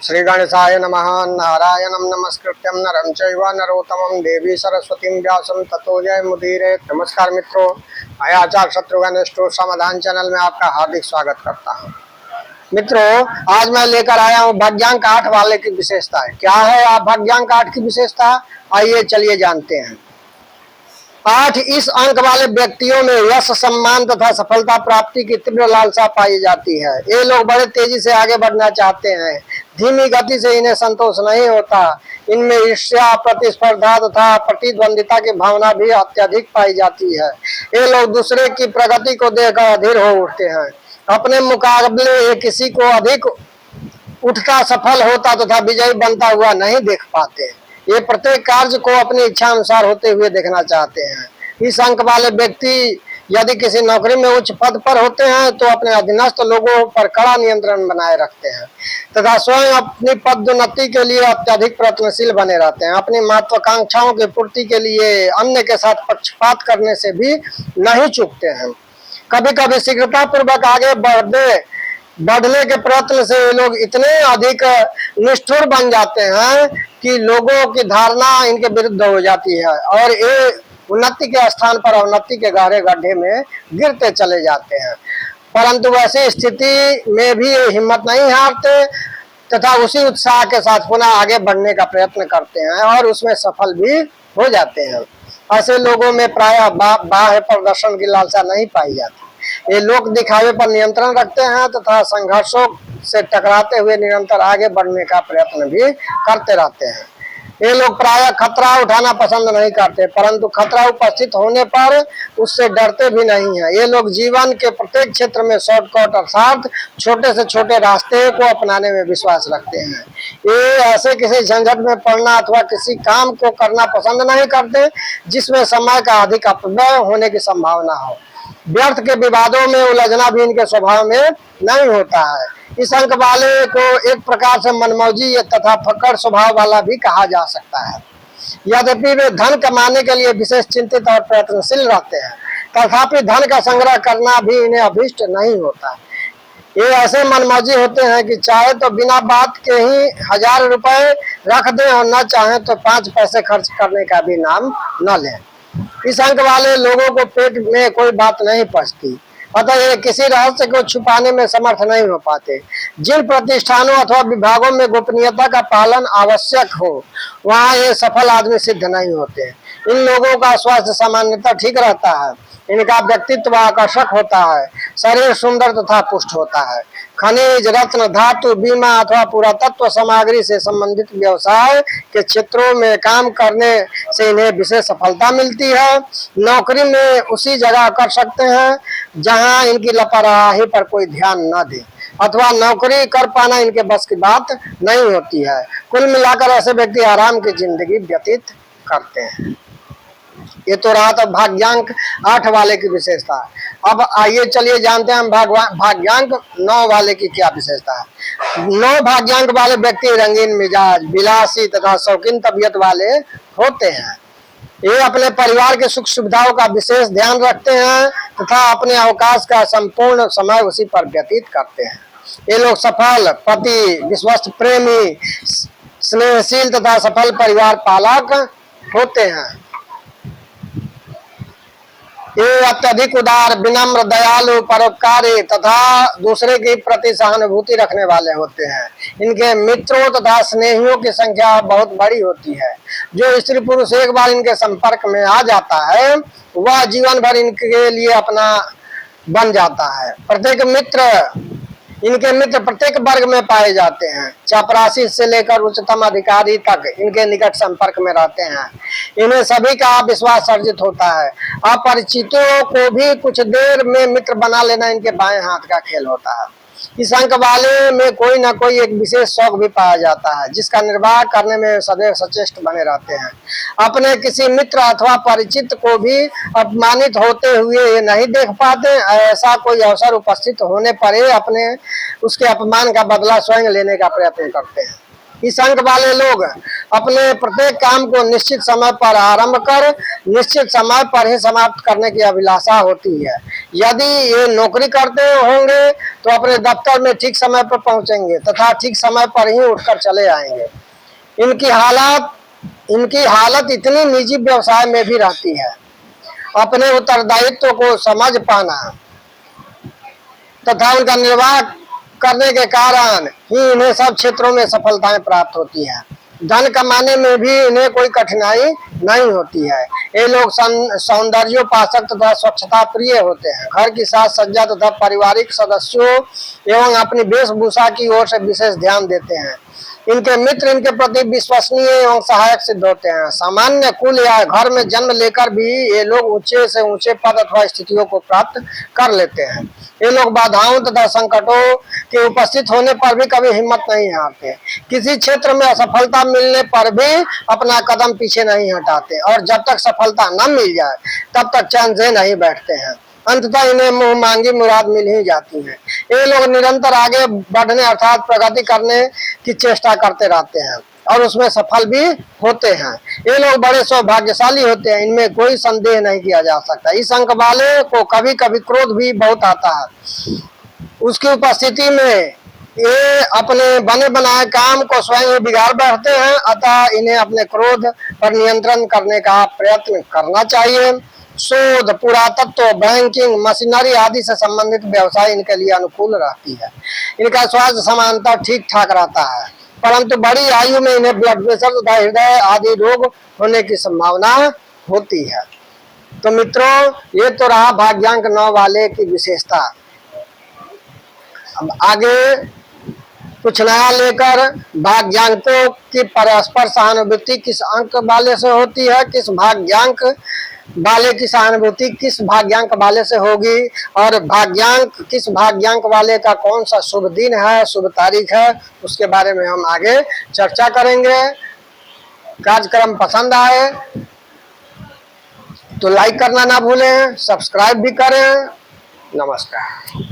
श्री गणेशाय नमः। नारायणं नमस्कृत्यं नरं चैव नरोत्तमं देवी सरस्वतीं व्यासं ततो जयमुदीरये। नमस्कार मित्रों, मैं आचार्य शत्रुघ्न स्टोर समाधान चैनल में आपका हार्दिक स्वागत करता हूं। मित्रों, आज मैं लेकर आया हूं भाग्यांक 8 वाले की विशेषताएं। क्या है आप भाग्यांक 8 की विशेषता, आइए चलिए जानते हैं। 8 इस अंक वाले व्यक्तियों में यश, सम्मान तथा सफलता प्राप्ति की तीव्र लालसा पाई जाती है। ये लोग बड़े तेजी से आगे बढ़ना चाहते हैं। धीमी गति से इन्हें संतोष नहीं होता। इनमें ईर्ष्या, प्रतिस्पर्धा तथा प्रतिद्वंदिता की भावना भी अत्यधिक पाई जाती है। ये लोग दूसरे की प्रगति को देखकर अधीर हो उठते हैं। अपने मुकाबले ये किसी को अधिक उठता, सफल होता तथा विजयी बनता हुआ नहीं देख पाते। ये प्रत्येक कार्य को अपनी इच्छा अनुसार होते हुए देखना चाहते हैं। इस अंक वाले व्यक्ति यदि किसी नौकरी में उच्च पद पर होते हैं तो अपने अधीनस्थ लोगों पर कड़ा नियंत्रण बनाए रखते हैं तथा स्वयं अपनी पदोन्नति के लिए अत्यधिक प्रयत्नशील बने रहते हैं। अपनी महत्वाकांक्षाओं की पूर्ति के लिए अन्य के साथ पक्षपात करने से भी नहीं चूकते हैं। कभी कभी शीघ्रता पूर्वक आगे बढ़ने के प्रयत्न से ये लोग इतने अधिक निष्ठुर बन जाते हैं कि लोगों की धारणा इनके विरुद्ध हो जाती है और ये उन्नति के स्थान पर अवनति के गहरे गड्ढे में गिरते चले जाते हैं। परंतु वैसी स्थिति में भी ये हिम्मत नहीं हारते तथा उसी उत्साह के साथ पुनः आगे बढ़ने का प्रयत्न करते हैं और उसमें सफल भी हो जाते हैं। ऐसे लोगों में प्रायः बाह्य प्रदर्शन की लालसा नहीं पाई जाती। ये लोग दिखावे पर नियंत्रण रखते हैं तथा संघर्षों से टकराते हुए निरंतर आगे बढ़ने का प्रयत्न भी करते रहते हैं। ये लोग प्रायः खतरा उठाना पसंद नहीं करते, परंतु खतरा उपस्थित होने पर उससे डरते भी नहीं है। ये लोग जीवन के प्रत्येक क्षेत्र में शॉर्टकट अर्थात छोटे से छोटे रास्ते को अपनाने में विश्वास रखते हैं। ये ऐसे किसी झंझट में पड़ना अथवा किसी काम को करना पसंद नहीं करते जिसमें समय का अधिक अपव्यय होने की संभावना हो। व्यर्थ के विवादों में उलझना भी इनके स्वभाव में नहीं होता है। इस अंक वाले को एक प्रकार से मनमौजी तथा फक्कड़ स्वभाव वाला भी कहा जा सकता है। यद्यपि वे धन कमाने के लिए विशेष चिंतित और प्रयत्नशील रहते हैं, तथापि धन का संग्रह करना भी इन्हें अभीष्ट नहीं होता। ये ऐसे मनमौजी होते हैं कि चाहे तो बिना बात के ही 1000 रुपए रख दें और न चाहे तो 5 पैसे खर्च करने का भी नाम न लें। इस अंक वाले लोगों को पेट में कोई बात नहीं पचती, अतः ये किसी रहस्य को छुपाने में समर्थ नहीं हो पाते। जिन प्रतिष्ठानों अथवा विभागों में गोपनीयता का पालन आवश्यक हो वहाँ ये सफल आदमी सिद्ध नहीं होते। इन लोगों का स्वास्थ्य सामान्यतः ठीक रहता है, इनका व्यक्तित्व आकर्षक होता है, शरीर सुंदर तथा पुष्ट होता है। खनिज, रत्न, धातु, बीमा अथवा पुरातत्व सामग्री से संबंधित व्यवसाय के क्षेत्रों में काम करने से इन्हें विशेष सफलता मिलती है। नौकरी में उसी जगह कर सकते हैं जहां इनकी लापरवाही पर कोई ध्यान न दे अथवा नौकरी कर पाना इनके बस की बात नहीं होती है। कुल मिलाकर ऐसे व्यक्ति आराम की जिंदगी व्यतीत करते हैं। ये तो रहा था भाग्यांक 8 वाले की विशेषता। अब आइए चलिए जानते हैं हम भाग्यांक 9 वाले की क्या विशेषता है। 9 भाग्यांक वाले व्यक्ति रंगीन मिजाज, विलासी तथा शौकीन तबीयत वाले होते हैं। ये अपने परिवार के सुख सुविधाओं का विशेष ध्यान रखते हैं तथा अपने अवकाश का संपूर्ण समय उसी पर व्यतीत करते हैं। ये लोग सफल पति, विश्वस्त प्रेमी, स्नेहशील तथा सफल परिवार पालक होते हैं। ये अत्यधिक उदार, विनम्र, दयालु, परोपकारी तथा दूसरे के प्रति सहानुभूति रखने वाले होते हैं। इनके मित्रों तथा स्नेहियों की संख्या बहुत बड़ी होती है। जो स्त्री पुरुष एक बार इनके संपर्क में आ जाता है वह जीवन भर इनके लिए अपना बन जाता है। इनके मित्र प्रत्येक वर्ग में पाए जाते हैं। चपरासी से लेकर उच्चतम अधिकारी तक इनके निकट संपर्क में रहते हैं। इन्हें सभी का विश्वास अर्जित होता है। अपरिचितों को भी कुछ देर में मित्र बना लेना इनके बाएं हाथ का खेल होता है। इस अंक वाले में कोई ना कोई एक विशेष शौक भी पाया जाता है जिसका निर्वाह करने में सदैव सचेष्ट बने रहते हैं। अपने किसी मित्र अथवा परिचित को भी अपमानित होते हुए ये नहीं देख पाते। ऐसा कोई अवसर उपस्थित होने पर उसके अपमान का बदला स्वयं लेने का प्रयत्न करते हैं। इस अंक वाले लोग अपने प्रत्येक काम को निश्चित समय पर आरंभ कर निश्चित समय पर ही समाप्त करने की अभिलाषा होती है। यदि ये नौकरी करते होंगे तो अपने दफ्तर में ठीक समय पर पहुंचेंगे तथा ठीक समय पर ही उठकर चले आएंगे। इनकी हालत इतनी निजी व्यवसाय में भी रहती है। अपने उत्तरदायित्व को समझ पाना तथा उनका निर्वाह करने के कारण ही इन्हें सब क्षेत्रों में सफलताएं प्राप्त होती है। धन कमाने में भी इन्हें कोई कठिनाई नहीं होती है। ये लोग सौंदर्योपासक तथा स्वच्छता प्रिय होते हैं। घर की साज सज्जा तथा पारिवारिक सदस्यों एवं अपनी वेशभूषा की ओर से विशेष ध्यान देते हैं। इनके मित्र इनके प्रति विश्वसनीय एवं सहायक सिद्ध होते हैं। सामान्य कुल या घर में जन्म लेकर भी ये लोग ऊंचे से ऊंचे पद अथवा स्थितियों को प्राप्त कर लेते हैं। ये लोग बाधाओं तथा संकटों के उपस्थित होने पर भी कभी हिम्मत नहीं हारते। किसी क्षेत्र में असफलता मिलने पर भी अपना कदम पीछे नहीं हटाते और जब तक सफलता न मिल जाए तब तक चैन से नहीं बैठते हैं। अंततः इन्हें मुंह मांगी मुराद मिल ही जाती है। ये लोग निरंतर आगे बढ़ने अर्थात प्रगति करने की चेष्टा करते रहते हैं और उसमें सफल भी होते हैं। ये लोग बड़े सौभाग्यशाली होते हैं, इनमें कोई संदेह नहीं किया जा सकता। इस अंक वाले को कभी कभी क्रोध भी बहुत आता है। उसकी उपस्थिति में ये अपने बने बनाए काम को स्वयं बिगाड़ बैठते हैं। अतः इन्हें अपने क्रोध पर नियंत्रण करने का प्रयत्न करना चाहिए। शोध, पुरातत्व, बैंकिंग, मशीनरी आदि से संबंधित व्यवसाय इनके लिए अनुकूल रहती है। इनका स्वास्थ्य समानता ठीक ठाक रहता है, परंतु बड़ी आयु में इन्हें ब्लड प्रेशर तथा हृदय आदि रोग होने की संभावना होती है। तो मित्रों, ये तो रहा भाग्यांक 9 वाले की विशेषता। अब आगे कुछ नया लेकर भाग्यांकों की परस्पर सहानुभूति किस अंक वाले से होती है, किस भाग्यांक वाले की सहानुभूति किस भाग्यांक वाले से होगी और किस भाग्यांक वाले का कौन सा शुभ दिन है, शुभ तारीख है, उसके बारे में हम आगे चर्चा करेंगे। कार्यक्रम पसंद आए तो लाइक करना ना भूलें, सब्सक्राइब भी करें। नमस्कार।